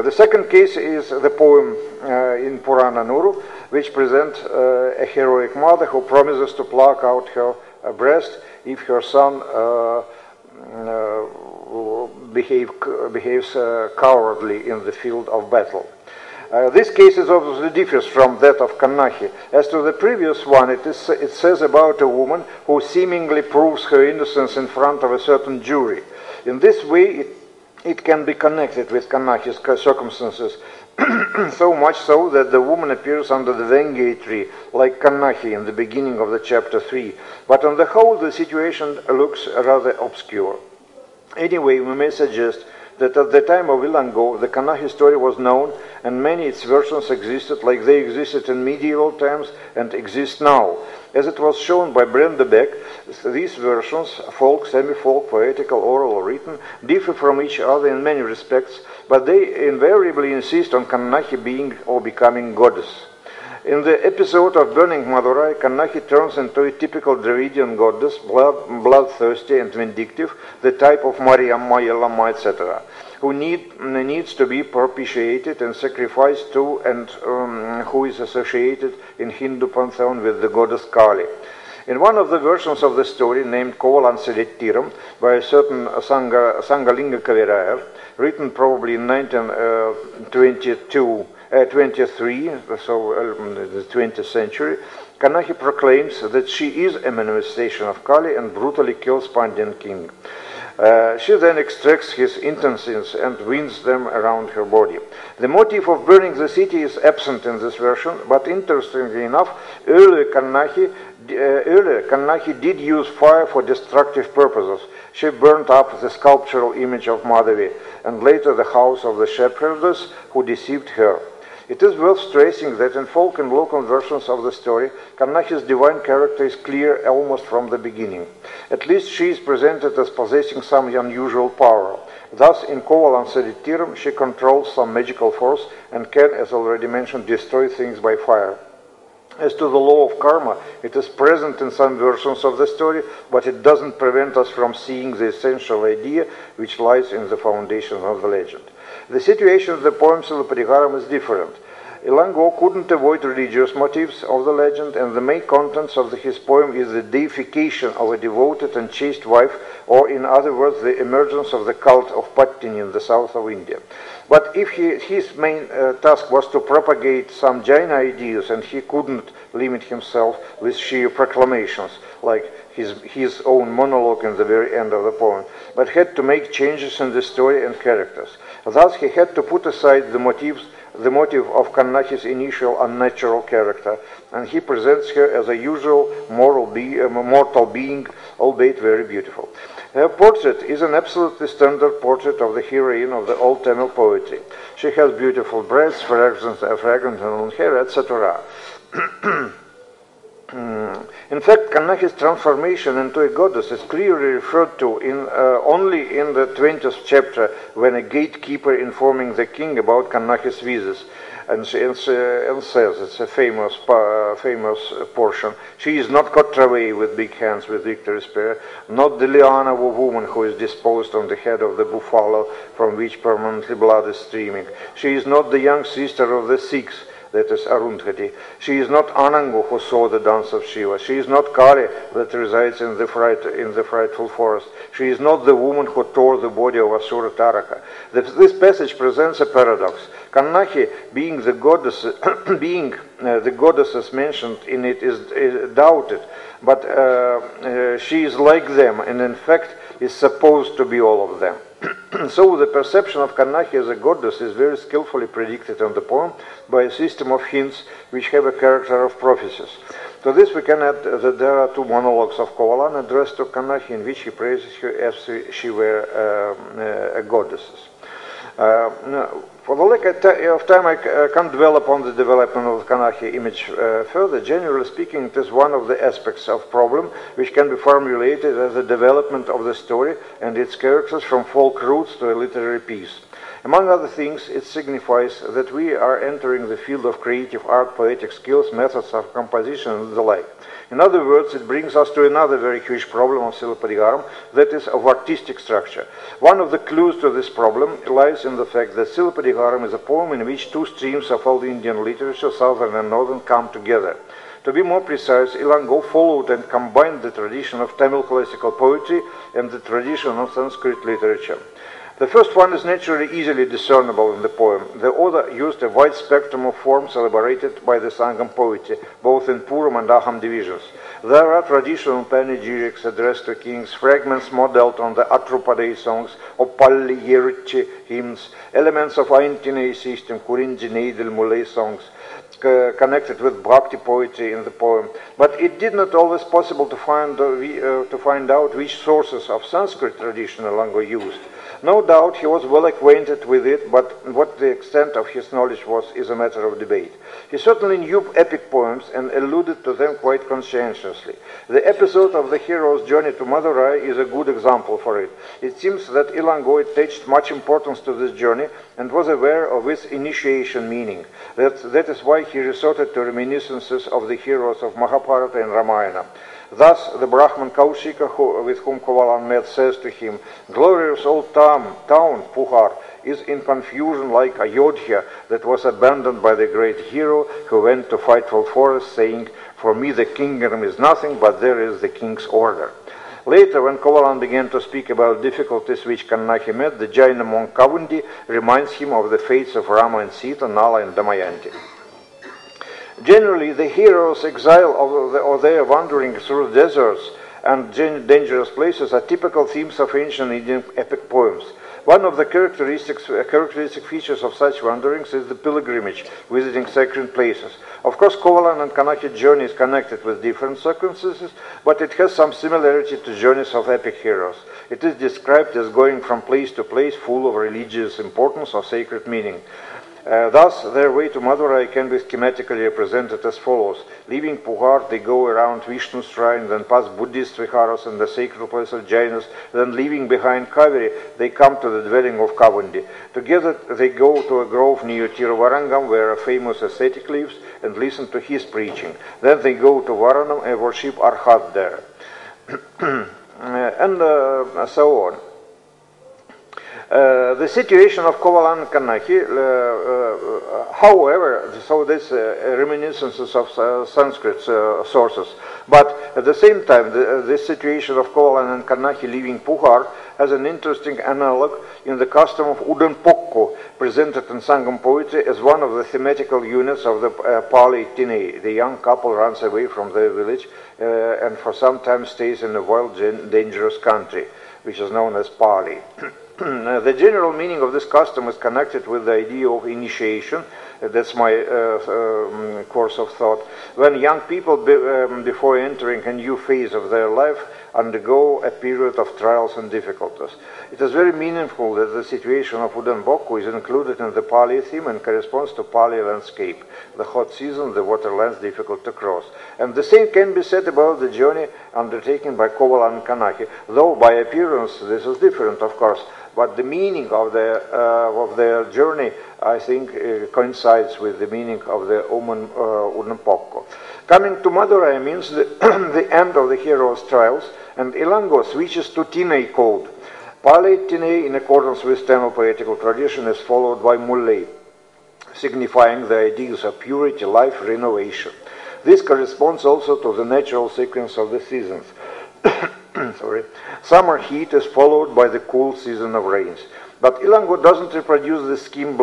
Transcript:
The second case is the poem in Purana Nuru, which presents a heroic mother who promises to pluck out her breast if her son behaves cowardly in the field of battle. This case is obviously differs from that of Kannahi. As to the previous one, it says about a woman who seemingly proves her innocence in front of a certain jury. In this way, it can be connected with Kannahi's circumstances, so much so that the woman appears under the Vengay tree, like Kannahi in the beginning of the chapter 3. But on the whole, the situation looks rather obscure. Anyway, we may suggest that at the time of Ilango, the Kannahi story was known, and many its versions existed like they existed in medieval times and exist now. As it was shown by Brenda Beck, these versions, folk, semi-folk, poetical, oral, or written, differ from each other in many respects, but they invariably insist on Kannahi being or becoming goddess. In the episode of burning Madurai, Kannahi turns into a typical Dravidian goddess, bloodthirsty and vindictive, the type of Mariamma, Yellamma, etc., who needs to be propitiated and sacrificed to, and who is associated in Hindu pantheon with the goddess Kali. In one of the versions of the story, named Kovalan Sedettiram, by a certain Sangalinga Kavirayar, written probably in 1923, so the 20th century, Kannahi proclaims that she is a manifestation of Kali and brutally kills Pandyan king. She then extracts his intestines and winds them around her body. The motive of burning the city is absent in this version, but interestingly enough, earlier Kannahi did use fire for destructive purposes. She burnt up the sculptural image of Madhavi, and later the house of the shepherdess who deceived her. It is worth stressing that in folk and local versions of the story, Kannahi's divine character is clear almost from the beginning. At least she is presented as possessing some unusual power. Thus, in Kovalan Sedettiram, she controls some magical force and can, as already mentioned, destroy things by fire. As to the law of karma, it is present in some versions of the story, but it doesn't prevent us from seeing the essential idea which lies in the foundation of the legend. The situation of the poem Silapariharam is different. Ilango couldn't avoid religious motifs of the legend, and the main contents of his poem is the deification of a devoted and chaste wife, or in other words, the emergence of the cult of Pattini in the south of India. But if his main task was to propagate some Jaina ideas, and he couldn't limit himself with sheer proclamations, like his own monologue in the very end of the poem, but had to make changes in the story and characters. Thus, he had to put aside the motive of Kannahi's initial unnatural character, and he presents her as a usual mortal being, albeit very beautiful. Her portrait is an absolutely standard portrait of the heroine of the old Tamil poetry. She has beautiful breasts, fragrant and hair, etc. In fact, Kannahi's transformation into a goddess is clearly referred to only in the 20th chapter, when a gatekeeper informing the king about Kannahi's visits, and says, it's a famous portion, she is not Kotravei with big hands with victory spear, not the Lianava woman who is disposed on the head of the buffalo from which permanently blood is streaming. She is not the young sister of the Sikhs, that is Arundhati. She is not Anangu who saw the dance of Shiva. She is not Kali that resides in the frightful forest. She is not the woman who tore the body of Asura Taraka. This passage presents a paradox. Kannahi, being the goddesses mentioned in it, is doubted, but she is like them, and in fact is supposed to be all of them. So the perception of Kannahi as a goddess is very skillfully predicted in the poem by a system of hints which have a character of prophecies. To this we can add that there are two monologues of Kovalan addressed to Kannahi, in which he praises her as if she were a goddess. For the lack of time, I can't dwell upon the development of the Kannahi image further. Generally speaking, it is one of the aspects of problem which can be formulated as the development of the story and its characters from folk roots to a literary piece. Among other things, it signifies that we are entering the field of creative art, poetic skills, methods of composition, and the like. In other words, it brings us to another very huge problem of Silapadigaram, that is of artistic structure. One of the clues to this problem lies in the fact that Silapadigaram is a poem in which two streams of old Indian literature, southern and northern, come together. To be more precise, Ilango followed and combined the tradition of Tamil classical poetry and the tradition of Sanskrit literature. The first one is naturally easily discernible in the poem. The author used a wide spectrum of forms elaborated by the Sangam poetry, both in Puram and Aham divisions. There are traditional panegyrics addressed to kings, fragments modeled on the Atrupadai songs or Palli Yerichi hymns, elements of Aintinei system, Kurinji Neidil Mulay songs, connected with bhakti poetry in the poem, but it did not always possible to find out which sources of Sanskrit tradition Ilango used. No doubt he was well acquainted with it, but what the extent of his knowledge was is a matter of debate. He certainly knew epic poems and alluded to them quite conscientiously. The episode of the hero's journey to Madurai is a good example for it. It seems that Ilango attached much importance to this journey and was aware of its initiation meaning. That is why he resorted to reminiscences of the heroes of Mahabharata and Ramayana. Thus, the Brahman Kaushika, with whom Kovalan met, says to him, "Glorious old town, Puhar, is in confusion like Ayodhya that was abandoned by the great hero who went to frightful forest, saying, 'For me the kingdom is nothing, but there is the king's order.'" Later, when Kovalan began to speak about difficulties which Kannaki met, the Jaina monk Kavundi reminds him of the fates of Rama and Sita, Nala and Damayanti. Generally, the hero's exile or their wandering through deserts and dangerous places are typical themes of ancient Indian epic poems. One of the characteristic features of such wanderings is the pilgrimage, visiting sacred places. Of course, Kovalan and Kannaki journey is connected with different circumstances, but it has some similarity to journeys of epic heroes. It is described as going from place to place full of religious importance or sacred meaning. Thus, their way to Madurai can be schematically represented as follows. Leaving Puhar, they go around Vishnu's shrine, then pass Buddhist viharas and the sacred place of Jainas, then leaving behind Kaveri, they come to the dwelling of Kavundi. Together, they go to a grove near Tiruvarangam, where a famous ascetic lives, and listen to his preaching. Then they go to Varanam and worship Arhat there. and so on. The situation of Kovalan and Kannaki, however, so this reminiscences of Sanskrit sources, but at the same time, this situation of Kovalan and Kannaki leaving Puhar has an interesting analog in the custom of Udan Pokko, presented in Sangam poetry as one of the thematical units of the Pali Tinei. The young couple runs away from their village and for some time stays in a wild, dangerous country, which is known as Pali. The general meaning of this custom is connected with the idea of initiation. That's my course of thought. When young people, before entering a new phase of their life, undergo a period of trials and difficulties. It is very meaningful that the situation of Udan Bokku is included in the Pali theme and corresponds to Pali landscape, the hot season, the waterlands difficult to cross. And the same can be said about the journey undertaken by Kovalan and Kannaki, though by appearance this is different, of course. But the meaning of their journey, I think, coincides with the meaning of the Udan Pokko. Coming to Madurai means the end of the hero's trials, and Ilango switches to Tinei code. Pali Tinei, in accordance with Tamil poetical tradition, is followed by Mullai, signifying the ideals of purity, life, renovation. This corresponds also to the natural sequence of the seasons. Sorry. Summer heat is followed by the cool season of rains. But Ilango doesn't reproduce this scheme